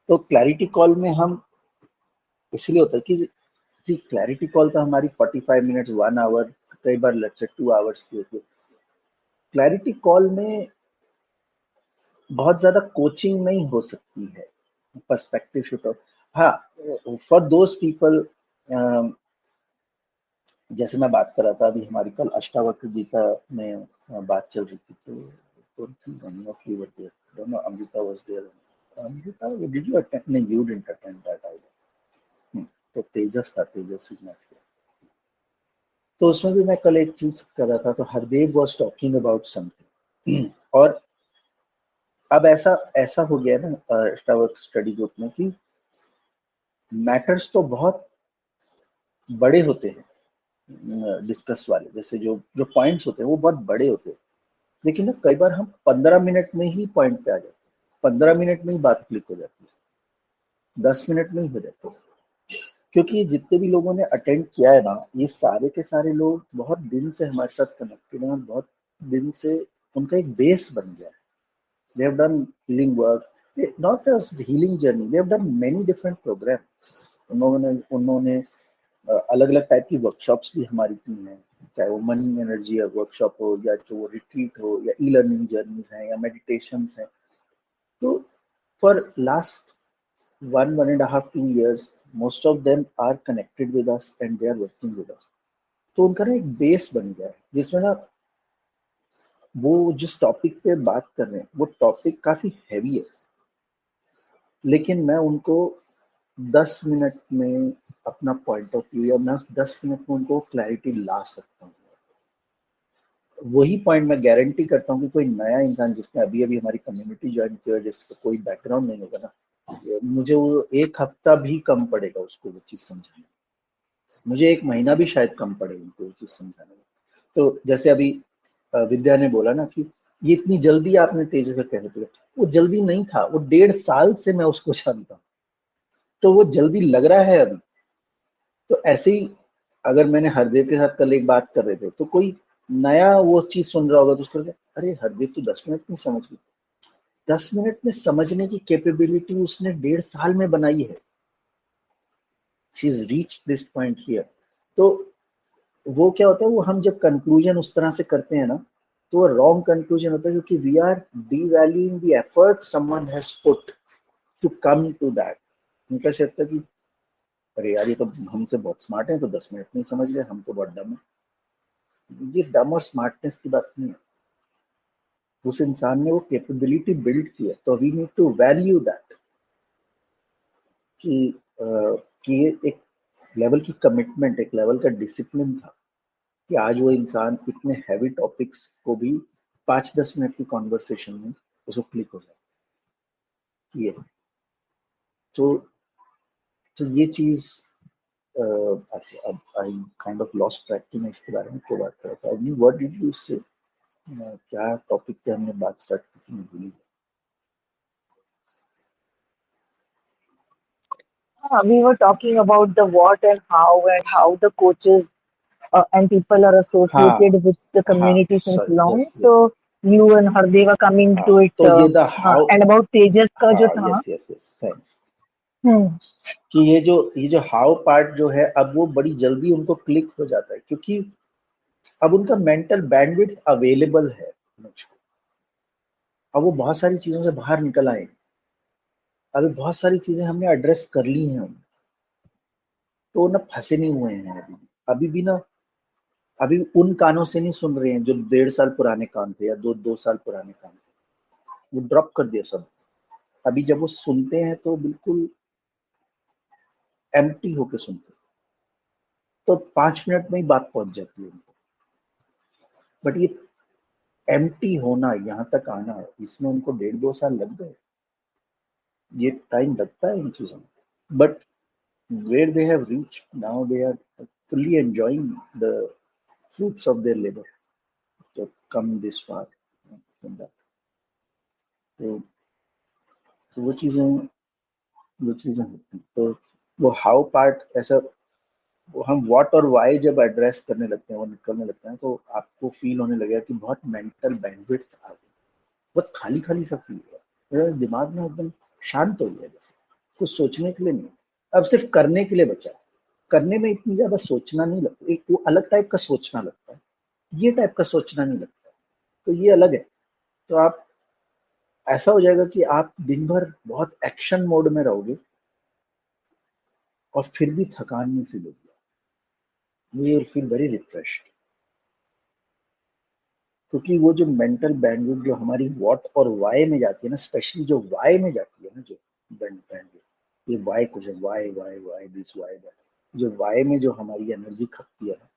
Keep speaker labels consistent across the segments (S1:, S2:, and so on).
S1: तो clarity call में हम इसलिए होता है कि क्लैरिटी कॉल तो हमारी 45 मिनट्स 1 आवर, कई बार लेट्स से 2 आवर्स की होती है। क्लैरिटी कॉल में बहुत ज्यादा कोचिंग नहीं हो सकती है, पर्सपेक्टिव शिफ्ट। हाँ, फॉर दोज पीपल, जैसे मैं बात कर रहा था अभी, हमारी कल अष्टावक्र गीता में बात चल रही थी, तो दोनों Amrita was there. Amrita, did you attend? नहीं, you didn't attend that I. तो तेजस था, तेजस इज नॉट हियर। तो उसमें भी मैं कल एक चीज कर रहा था, तो Hardev was talking about something. और अब ऐसा ऐसा हो गया है ना अष्टावक्र स्टडी ग्रुप में कि मैटर्स तो बहुत बड़े होते हैं डिस्कस वाले, जैसे जो जो पॉइंट्स होते हैं वो बहुत बड़े होते हैं, लेकिन ना कई बार हम 15 मिनट में ही पॉइंट पे आ जाते हैं, 15 मिनट में ही बात क्लिक हो जाती है, 10 मिनट में ही हो जाती है। क्योंकि जितने भी लोगों ने अटेंड किया है ना, ये सारे के सारे लोग बहुत दिन से हमारे साथ कनेक्टेड हैं, और बहुत दिन से उनका एक बेस बन गया है। They have done healing work, not just healing journey, they have done many different program. उन्होंने अलग अलग टाइप की वर्कशॉप्स भी हमारी की हैं, चाहे वो मनी एनर्जी वर्कशॉप हो, या जो वो रिट्रीट हो, या ई लर्निंग जर्नीज हैं, या मेडिटेशंस हैं। तो for last 1.5 to 2 years, most of them are connected with us and they are working with us. तो उनका ना एक बेस बन गया है, जिसमें ना वो जिस टॉपिक पे बात कर रहे हैं वो टॉपिक काफी हैवी है, लेकिन मैं उनको 10 मिनट में अपना पॉइंट ऑफ व्यू, या मैं 10 मिनट में उनको क्लैरिटी ला सकता हूँ। वही पॉइंट मैं गारंटी करता हूँ कि कोई नया इंसान जिसने अभी अभी हमारी कम्युनिटी ज्वाइन किया, जिसका कोई बैकग्राउंड नहीं होगा ना, मुझे वो 1 हफ्ता भी कम पड़ेगा उसको वो चीज़ समझाने में। मुझे 1 महीना भी शायद कम पड़े उनको वो चीज़ समझाने में। तो जैसे अभी विद्या ने बोला ना कि ये इतनी जल्दी आपने तेजी से कह दिया, वो जल्दी नहीं था, वो 1.5 साल से मैं उसको जानता हूँ, तो वो जल्दी लग रहा है अभी। तो ऐसे ही अगर मैंने हरदेव के साथ कल एक बात कर रहे थे, तो कोई नया वो चीज सुन रहा होगा तो उसको लगे, अरे हरदेव तो 10 मिनट में समझ गई। 10 मिनट में समझने की कैपेबिलिटी उसने 1.5 साल में बनाई है। She is reach this point here. तो वो क्या होता है, वो हम जब कंक्लूजन उस तरह से करते हैं ना, तो वो रॉन्ग कंक्लूजन होता है, क्योंकि we are devaluing the effort someone has put to come to that. उनका से लगता है कि अरे यार, ये तो हमसे बहुत स्मार्ट है, तो 10 मिनट में समझ गए, हम तो बहुत डम है। ये डम और स्मार्टनेस की बात नहीं है, उस इंसान ने वो कैपेबिलिटी बिल्ड की है, तो we need to value that कि कि ये एक लेवल की कमिटमेंट, एक लेवल का डिसिप्लिन था कि आज वो इंसान इतने हैवी टॉपिक्स को भी 5-10 मिनट की कॉन्वर्सेशन में उसको क्लिक हो जाए। ये तो तो ये चीज अब I kind of lost track कि मैं इसके बारे में क्या बात कर रहा था। I mean, what did you से? क्या टॉपिक पे हमने बात स्टार्ट की थी, मैं भूल
S2: We were talking about the what and how the coaches and people are
S1: गया। हाँ
S2: associated with the
S1: हाँ,
S2: community since
S1: sorry,
S2: long.
S1: Yes yes.
S2: So you and Hardev are coming
S1: हाँ,
S2: to it,
S1: तो ये the how.
S2: and about Tejas का जो
S1: हाँ,
S2: था.
S1: Yes yes yes, thanks.
S2: Hmm.
S1: कि ये जो हाउ पार्ट जो है, अब वो बड़ी जल्दी उनको क्लिक हो जाता है, क्योंकि अब उनका मेंटल बैंडविड्थ अवेलेबल है मुझको। अब वो बहुत सारी चीजों से बाहर निकल आए, अभी बहुत सारी चीजें हमने एड्रेस कर ली हैं, तो वो ना फंसे नहीं हुए हैं अभी। अभी भी ना, अभी उन कानों से नहीं सुन रहे हैं जो 1.5 साल पुराने कान थे, या 2 साल पुराने कान थे। वो ड्रॉप कर दिया सब। अभी जब वो सुनते हैं तो बिल्कुल एम्प्टी होके सुनते हैं, तो 5 मिनट में ही बात पहुंच जाती है उनको। बट ये एम्प्टी होना, यहाँ तक आना, इसमें उनको 1.5-2 साल लग गए। ये टाइम लगता है इन चीजों में, but where they have reached now, they are fully enjoying the fruits of their labor to come this far from that. तो, तो वो चीजें होती हैं। तो वो हाउ पार्ट ऐसा, वो हम व्हाट और वाई जब एड्रेस करने लगते हैं, वो निकलने लगते हैं, तो आपको फील होने लगेगा कि बहुत मेंटल बैंडविड्थ आ गई, बहुत खाली खाली सा फील हुआ, मेरा दिमाग में एकदम शांत हो गया जैसे। कुछ सोचने के लिए नहीं, अब सिर्फ करने के लिए बचा है। करने में इतनी ज्यादा सोचना नहीं लगता, एक वो अलग टाइप का सोचना लगता है, ये टाइप का सोचना नहीं लगता, तो ये अलग है। तो आप, ऐसा हो जाएगा कि आप दिन भर बहुत एक्शन मोड में रहोगे और फिर भी थकान नहीं फील होगी, you will feel very refreshed. क्योंकि वो जो मेंटल बैंडविड्थ जो हमारी व्हाट और वाई में जाती है ना, स्पेशली जो वाई में जाती है ना, जो बैंडविड्थ, ये वाई कुछ है, why why why this why that, जो वाई में जो हमारी एनर्जी खपती है ना,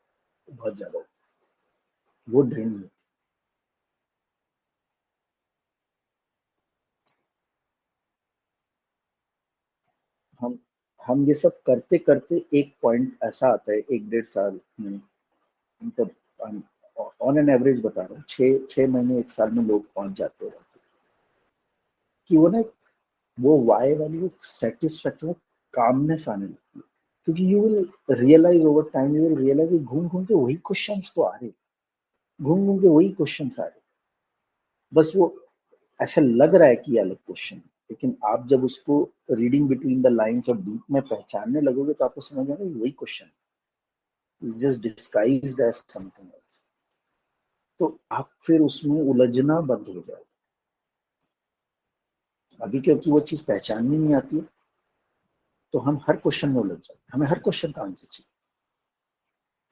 S1: वो बहुत ज्यादा होती है, वो ड्रेन होती है। हम ये सब करते करते एक पॉइंट ऐसा आता है, 1 डेढ़ साल में, मतलब ऑन एन एवरेज बता रहा हूँ, 6 6 महीने 1 साल में लोग पहुंच जाते हैं कि वो ना, वो वाई वाली वो सेटिस्फेक्शन, कामनेस आने लगती है। क्योंकि you will realise over time, you will realise घूम घूम के वही क्वेश्चंस तो आ रहे, घूम घूम के वही क्वेश्चंस आ रहे, बस वो ऐसा लग रहा है कि ये अलग क्वेश्चन है, लेकिन आप जब उसको रीडिंग बिटवीन द लाइंस और डीप में पहचानने लगोगे तो आपको समझ आएगा वही question is just disguised as something else. तो आप फिर उसमें उलझना बंद हो जाए। अभी क्योंकि वो चीज पहचाननी नहीं आती है, तो हम हर क्वेश्चन में उलझ जाते हैं, हमें हर क्वेश्चन का आंसर चाहिए।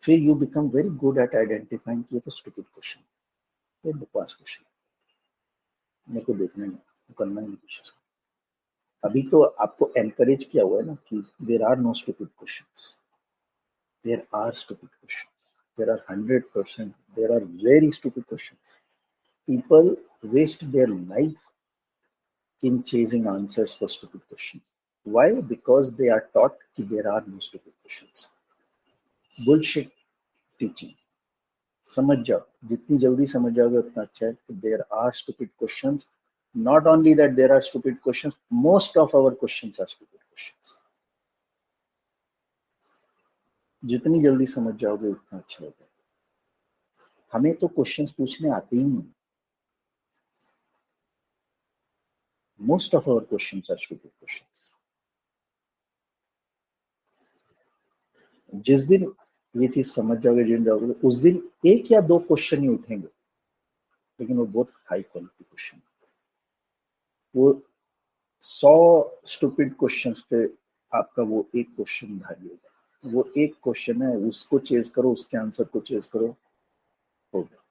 S1: फिर you become very good at identifying कि ये तो स्टूपिड क्वेश्चन, ये बकवास क्वेश्चन, मेरे को देखना ही नहीं, करना ही नहीं कुछ। अभी तो आपको एनकरेज किया हुआ है ना कि there are no stupid questions, there are stupid questions, there are 100%, there are very stupid questions. People waste their life in chasing answers for stupid questions. Why? Because they are taught that there are no stupid questions. Bullshit teaching. समझ जाओ, जितनी जल्दी समझ जाओगे उतना अच्छा है कि there are stupid questions. Not only that there are stupid questions, most of our questions are stupid questions. जितनी जल्दी समझ जाओगे उतना अच्छा होगा। हमें तो क्वेश्चंस पूछने आते ही नहीं, most of our questions are stupid questions. जिस दिन ये चीज समझ जाओगे, जिन जाओगे, उस दिन एक या दो क्वेश्चन ही उठेंगे, लेकिन वो बहुत हाई क्वालिटी क्वेश्चन। वो 100 स्टूपिड क्वेश्चंस पे आपका वो एक क्वेश्चन भारी होगा। वो एक क्वेश्चन है, उसको चेज करो, उसके आंसर को चेज करो, हो गया।